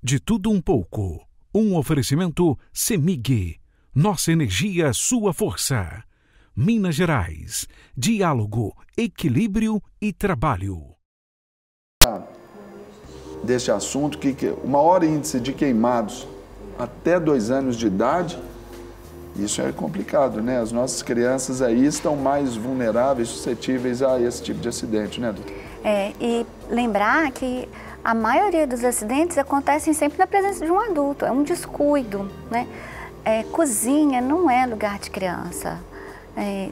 De tudo um pouco. Um oferecimento CEMIG. Nossa energia, sua força. Minas Gerais. Diálogo, equilíbrio e trabalho. Deste assunto, que o maior índice de queimados até 2 anos de idade, isso é complicado, né? As nossas crianças aí estão mais vulneráveis, suscetíveis a esse tipo de acidente, né, doutor? E lembrar que a maioria dos acidentes acontecem sempre na presença de um adulto, é um descuido, né? Cozinha não é lugar de criança,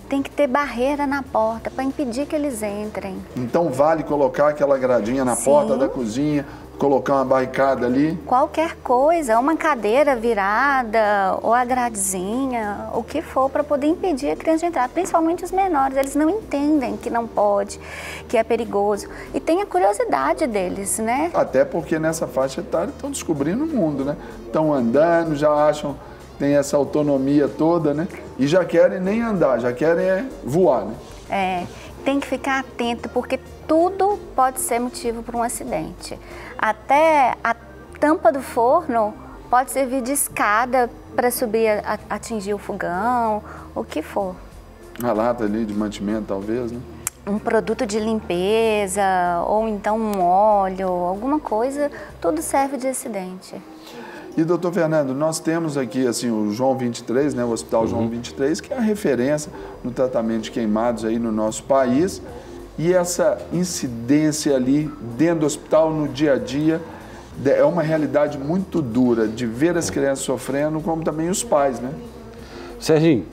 tem que ter barreira na porta para impedir que eles entrem. Então vale colocar aquela gradinha na porta da cozinha, colocar uma barricada ali? Qualquer coisa, uma cadeira virada ou a gradezinha, o que for, para poder impedir a criança de entrar, principalmente os menores. Eles não entendem que não pode, que é perigoso. E tem a curiosidade deles, né? Até porque nessa faixa etária estão descobrindo o mundo, né? Estão andando, já acham, tem essa autonomia toda, né? E já querem nem andar, já querem voar, né? Tem que ficar atento, porque tudo pode ser motivo para um acidente. Até a tampa do forno pode servir de escada para subir, atingir o fogão, o que for. A lata ali de mantimento, talvez, né? Um produto de limpeza, ou então um óleo, alguma coisa, tudo serve de acidente. E, doutor Fernando, nós temos aqui assim, o João 23, né, o Hospital João 23, que é a referência no tratamento de queimados aí no nosso país. E essa incidência ali dentro do hospital, no dia a dia, é uma realidade muito dura de ver as crianças sofrendo, como também os pais, né? Serginho,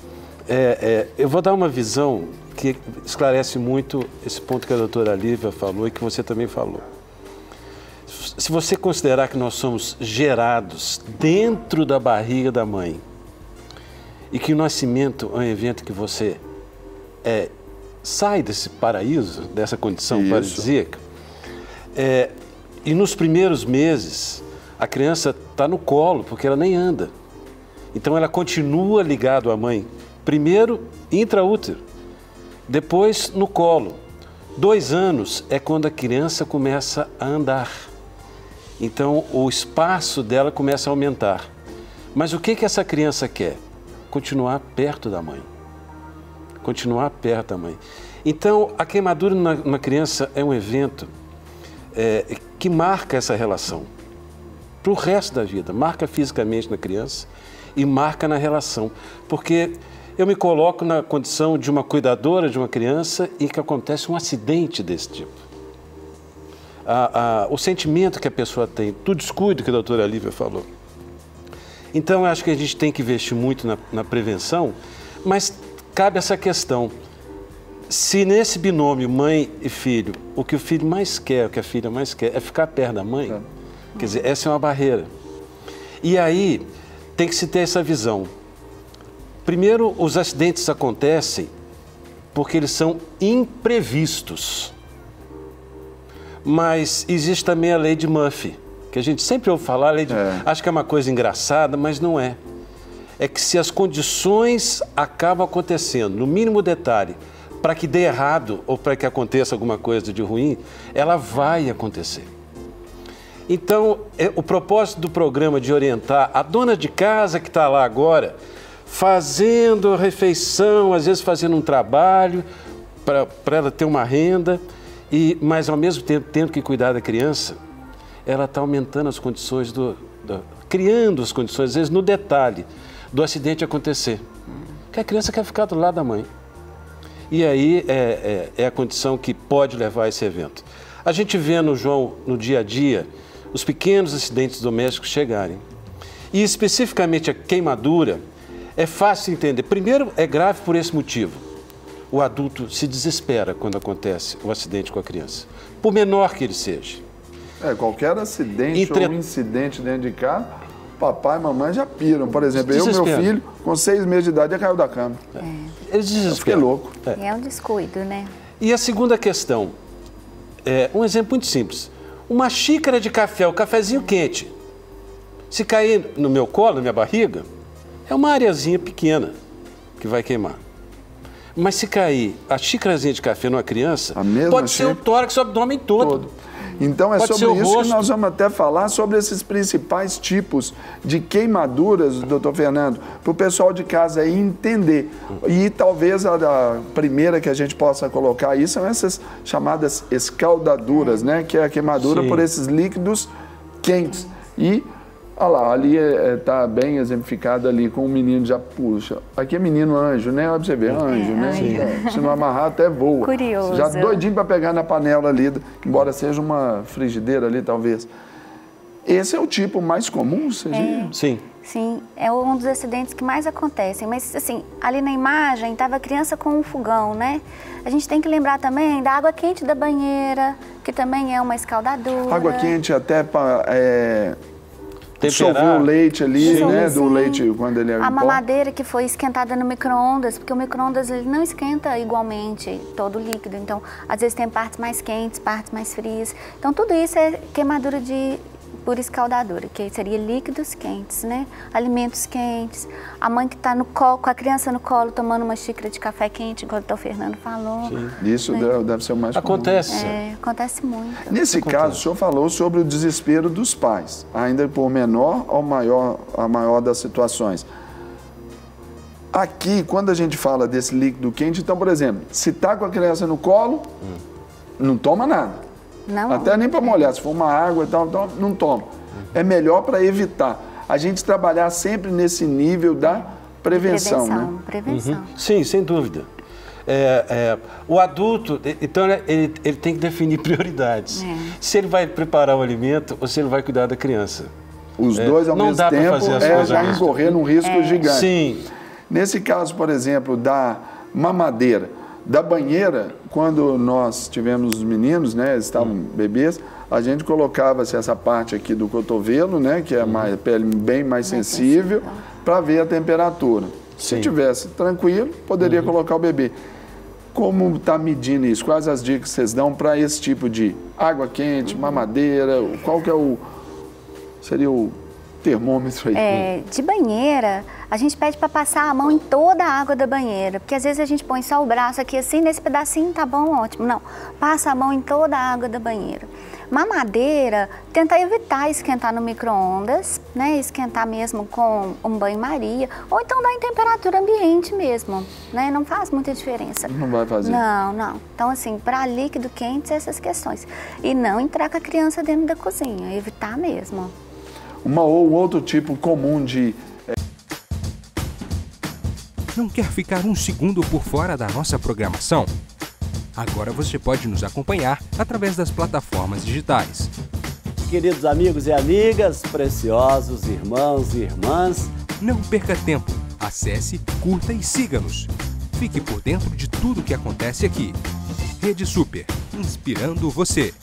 eu vou dar uma visão que esclarece muito esse ponto que a doutora Lívia falou e que você também falou. Se você considerar que nós somos gerados dentro da barriga da mãe e que o nascimento é um evento que você sai desse paraíso, dessa condição paradisíaca, e nos primeiros meses a criança está no colo, porque ela nem anda. Então ela continua ligada à mãe, primeiro intraútero, depois no colo. 2 anos é quando a criança começa a andar. Então o espaço dela começa a aumentar. Mas o que essa criança quer? Continuar perto da mãe. Continuar perto da mãe. Então, a queimadura numa criança é um evento que marca essa relação para o resto da vida. Marca fisicamente na criança e marca na relação. Porque eu me coloco na condição de uma cuidadora de uma criança e que acontece um acidente desse tipo. O sentimento que a pessoa tem, do descuido que a doutora Lívia falou. Então, eu acho que a gente tem que investir muito na prevenção, mas cabe essa questão. Se nesse binômio mãe e filho, o que o filho mais quer, o que a filha mais quer é ficar perto da mãe, quer dizer, essa é uma barreira. E aí tem que se ter essa visão. Primeiro, os acidentes acontecem porque eles são imprevistos. Mas existe também a lei de Murphy, que a gente sempre ouve falar, acho que é uma coisa engraçada, mas não é. É que se as condições acabam acontecendo, no mínimo detalhe, para que dê errado ou para que aconteça alguma coisa de ruim, ela vai acontecer. Então, o propósito do programa de orientar a dona de casa que está lá agora, fazendo a refeição, às vezes fazendo um trabalho para ela ter uma renda, mas ao mesmo tempo tendo que cuidar da criança, ela está aumentando as condições, criando as condições, às vezes no detalhe, do acidente acontecer. Que a criança quer ficar do lado da mãe. E aí é a condição que pode levar a esse evento. A gente vê no João, no dia a dia, os pequenos acidentes domésticos chegarem. E especificamente a queimadura, é fácil entender. Primeiro, é grave por esse motivo. O adulto se desespera quando acontece o acidente com a criança, por menor que ele seja. Qualquer acidente ou incidente dentro de casa, papai e mamãe já piram. Por exemplo, meu filho, com 6 meses de idade, já caiu da cama. Eles desesperam. Eu fiquei louco. É um descuido, né? E a segunda questão, um exemplo muito simples. Uma xícara de café, um cafezinho quente, se cair no meu colo, na minha barriga, é uma areazinha pequena que vai queimar. Mas se cair a xícarazinha de café numa criança, pode ser o tórax, o abdômen todo. Então é Pode sobre ser o isso que rosto. nós vamos até falar, sobre esses principais tipos de queimaduras, doutor Fernando, para o pessoal de casa aí entender. E talvez a primeira que a gente possa colocar aí são essas chamadas escaldaduras, né? Que é a queimadura Sim. por esses líquidos quentes. E, olha lá, ali está bem exemplificado ali com o menino já puxa. Aqui é menino anjo, né? Olha pra você ver, anjo, né? anjo. Se não amarrar, até voa. Curioso. Já doidinho para pegar na panela ali, embora seja uma frigideira ali, talvez. Esse é o tipo mais comum, você diria? Sim. Sim, é um dos acidentes que mais acontecem. Mas, assim, ali na imagem estava a criança com um fogão, né? A gente tem que lembrar também da água quente da banheira, que também é uma escaldadura. Água quente até para dissolver Temperar. o leite ali, Sim, né? sim. Do leite quando ele é em A pó. mamadeira que foi esquentada no micro-ondas, porque o micro-ondas ele não esquenta igualmente todo o líquido. Então, às vezes tem partes mais quentes, partes mais frias. Então, tudo isso é queimadura por escaldadura, que seria líquidos quentes, né? Alimentos quentes. A mãe que está com a criança no colo tomando uma xícara de café quente, igual o doutor Fernando falou. Sim. Isso deve ser o mais comum. Acontece. Acontece muito. Nesse caso, o senhor falou sobre o desespero dos pais, ainda por menor ou a maior das situações. Aqui, quando a gente fala desse líquido quente, então, por exemplo, se está com a criança no colo, não toma nada. Não, Até nem para molhar, se for uma água e tal, não toma. É melhor para evitar. A gente trabalhar sempre nesse nível da prevenção, né? Prevenção. Sim, sem dúvida. O adulto, então, ele tem que definir prioridades. Se ele vai preparar o alimento ou se ele vai cuidar da criança. Os dois ao não mesmo dá pra tempo fazer as coisas já ao mesmo incorrer num risco gigante. Sim. Nesse caso, por exemplo, da mamadeira, da banheira, quando nós tivemos os meninos, né, estavam bebês, a gente colocava-se essa parte aqui do cotovelo, né, que é a pele bem mais sensível, para ver a temperatura. Se tivesse tranquilo, poderia colocar o bebê. Como está medindo isso? Quais as dicas que vocês dão para esse tipo de água quente, mamadeira? Qual que seria o termômetro aí? De banheira, a gente pede para passar a mão em toda a água da banheira, porque às vezes a gente põe só o braço aqui assim, nesse pedacinho tá bom, ótimo. Não, passa a mão em toda a água da banheira. Mamadeira, tenta evitar esquentar no micro-ondas, né? Esquentar mesmo com um banho-maria, ou então dar em temperatura ambiente mesmo, né? Não faz muita diferença. Não vai fazer. Não. Então, assim, para líquido quente, essas questões. E não entrar com a criança dentro da cozinha, evitar mesmo. Ou outro tipo comum de... Não quer ficar um segundo por fora da nossa programação? Agora você pode nos acompanhar através das plataformas digitais. Queridos amigos e amigas, preciosos irmãos e irmãs, Não perca tempo. Acesse, curta e siga-nos. Fique por dentro de tudo o que acontece aqui. Rede Super, inspirando você.